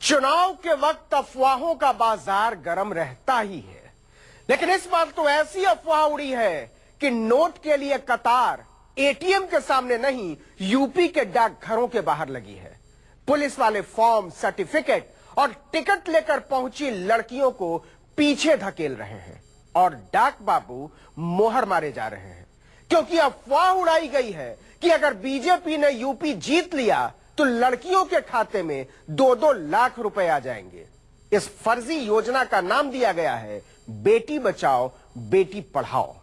चुनाव के वक्त अफवाहों का बाजार गर्म रहता ही है, लेकिन इस बार तो ऐसी अफवाह उड़ी है कि नोट के लिए कतार एटीएम के सामने नहीं, यूपी के डाकघरों के बाहर लगी है। पुलिस वाले फॉर्म, सर्टिफिकेट और टिकट लेकर पहुंची लड़कियों को पीछे धकेल रहे हैं और डाक बाबू मोहर मारे जा रहे हैं, क्योंकि अफवाह उड़ाई गई है कि अगर बीजेपी ने यूपी जीत लिया तो लड़कियों के खाते में 2-2 लाख रुपए आ जाएंगे। इस फर्जी योजना का नाम दिया गया है बेटी बचाओ बेटी पढ़ाओ।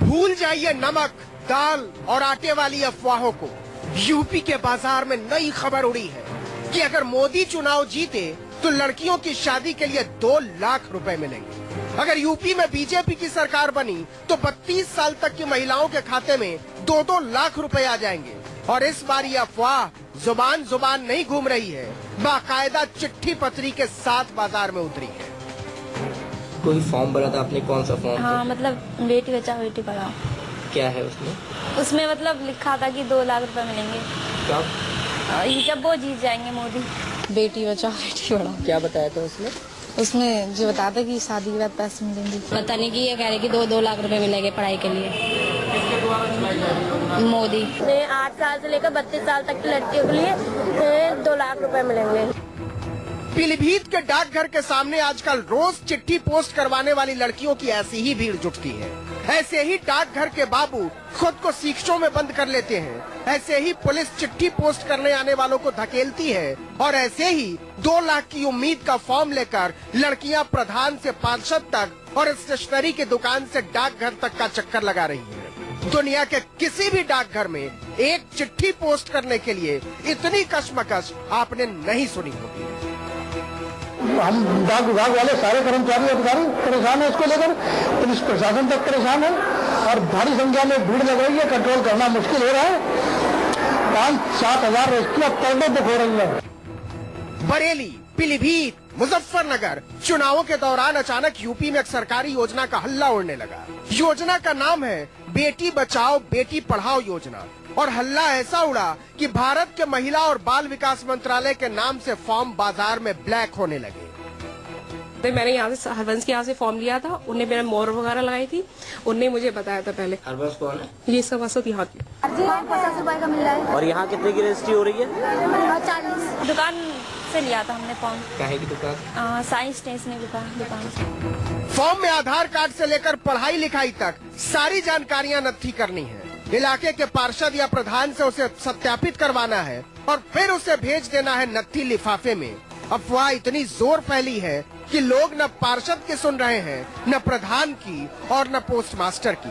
भूल जाइए नमक, दाल और आटे वाली अफवाहों को। यूपी के बाजार में नई खबर उड़ी है कि अगर मोदी चुनाव जीते तो लड़कियों की शादी के लिए 2 लाख रुपए मिलेंगे। अगर यूपी में बीजेपी की सरकार बनी तो 32 साल तक की महिलाओं के खाते में 2-2 लाख रुपए आ जाएंगे। और इस बार ये अफवाह जुबान जुबान नहीं घूम रही है, बाकायदा चिट्ठी पत्री के साथ बाजार में उतरी है। कोई फॉर्म भरा था आपने? कौन सा फॉर्म? हाँ, मतलब बेटी बचाओ बेटी पढ़ाओ। क्या है उसमें? उसमें मतलब लिखा था कि 2 लाख रुपए मिलेंगे। कब? जब वो जीत जाएंगे मोदी। बेटी बचाओ बेटी पढ़ाओ। क्या बताया था उसमें? उसमें जो बताता कि शादी के बाद पैसे मिलेंगे। पता नहीं कि ये कह रहे कि 2-2 लाख रुपए मिलेंगे पढ़ाई के लिए। मोदी 8 साल से लेकर 32 साल तक की लड़कियों के लिए 2 लाख रुपए मिलेंगे। पीलीभीत के डाकघर के सामने आजकल रोज चिट्ठी पोस्ट करवाने वाली लड़कियों की ऐसी ही भीड़ जुटती है। ऐसे ही डाकघर के बाबू खुद को सीखचों में बंद कर लेते हैं। ऐसे ही पुलिस चिट्ठी पोस्ट करने आने वालों को धकेलती है और ऐसे ही 2 लाख की उम्मीद का फॉर्म लेकर लड़कियां प्रधान से पार्षद तक और स्टेशनरी की दुकान से डाकघर तक का चक्कर लगा रही है। दुनिया के किसी भी डाकघर में एक चिट्ठी पोस्ट करने के लिए इतनी कशमकश आपने नहीं सुनी होगी। हम डाक विभाग वाले सारे कर्मचारी अधिकारी परेशान है, इसको लेकर पुलिस प्रशासन तक परेशान है और भारी संख्या में भीड़ लग रही है। कंट्रोल करना मुश्किल हो रहा है। 5-7 हजार रजिस्ट्रियां पर डे बुक हो रही है। बरेली, पीलीभीत, मुजफ्फरनगर चुनावों के दौरान अचानक यूपी में एक सरकारी योजना का हल्ला उड़ने लगा। योजना का नाम है बेटी बचाओ बेटी पढ़ाओ योजना और हल्ला ऐसा उड़ा कि भारत के महिला और बाल विकास मंत्रालय के नाम से फॉर्म बाजार में ब्लैक होने लगे। तो मैंने यहाँ से हरबंस के यहाँ से फॉर्म लिया था, उनने मेरा मोहर वगैरह लगाई थी, उनने मुझे बताया था पहले। हरबंस कौन है? ये सब वसत यहाँ की। 50 रुपए का मिल रहा है। और यहाँ कितने की रजिस्ट्री हो रही है? 40। दुकान से लिया था हमने फॉर्म। काहे की दुकान? साइंस स्टेशनरी दुकान से। फॉर्म में आधार कार्ड से लेकर पढ़ाई लिखाई तक सारी जानकारियां नत्थी करनी है। इलाके के पार्षद या प्रधान से उसे सत्यापित करवाना है और फिर उसे भेज देना है नत्थी लिफाफे में। अफवाह इतनी जोर फैली है कि लोग न पार्षद की सुन रहे हैं, न प्रधान की और न पोस्ट मास्टर की।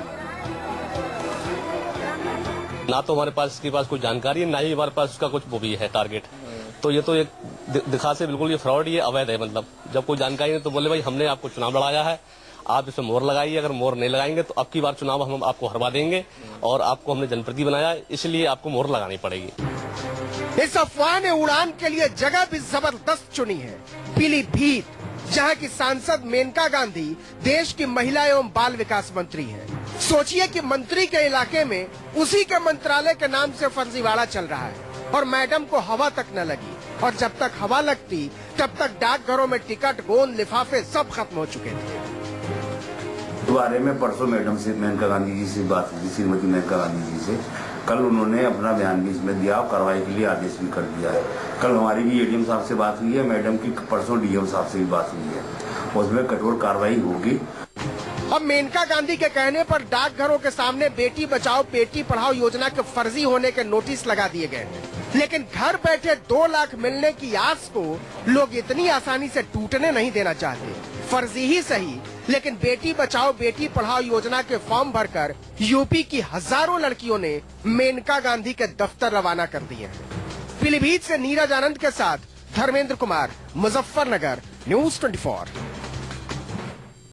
ना तो हमारे पास इसके पास कोई जानकारी है, ना ही हमारे पास उसका कुछ वो भी है टारगेट। तो ये तो एक दिखा से बिल्कुल ये फ्रॉड, ये अवैध है। मतलब जब कोई जानकारी नहीं तो बोले भाई हमने आपको चुनाव लड़ाया है, आप इसमें मोहर लगाइए। अगर मोहर नहीं लगाएंगे तो अब की बार चुनाव हम आपको हरवा देंगे और आपको हमने जनप्रति बनाया, इसलिए आपको मोहर लगानी पड़ेगी। इस अफवाह ने उड़ान के लिए जगह भी जबरदस्त चुनी है। पीलीभीत, जहां की सांसद मेनका गांधी देश की महिला एवं बाल विकास मंत्री हैं। सोचिए कि मंत्री के इलाके में उसी के मंत्रालय के नाम से फर्जीवाड़ा चल रहा है और मैडम को हवा तक न लगी। और जब तक हवा लगती तब तक डाकघरों में टिकट, गोंद, लिफाफे सब खत्म हो चुके थे। बारे में परसों मैडम से, मेनका गांधी जी से बात हुई, श्रीमती मेनका गांधी जी से। कल उन्होंने अपना बयान भी इसमें दिया और कार्रवाई के लिए आदेश भी कर दिया है। कल हमारी भी एडीएम साहब से बात हुई है, मैडम की परसों डीएम साहब से भी बात हुई है, उसमें कठोर कार्रवाई होगी। अब मेनका गांधी के कहने पर डाकघरों के सामने बेटी बचाओ बेटी पढ़ाओ योजना के फर्जी होने के नोटिस लगा दिए गए हैं, लेकिन घर बैठे 2 लाख मिलने की आस को लोग इतनी आसानी से टूटने नहीं देना चाहते। फर्जी ही सही, लेकिन बेटी बचाओ बेटी पढ़ाओ योजना के फॉर्म भरकर यूपी की हजारों लड़कियों ने मेनका गांधी के दफ्तर रवाना कर दिए हैं। पीलीभीत से नीरज आनंद के साथ धर्मेंद्र कुमार, मुजफ्फरनगर, न्यूज़ 24।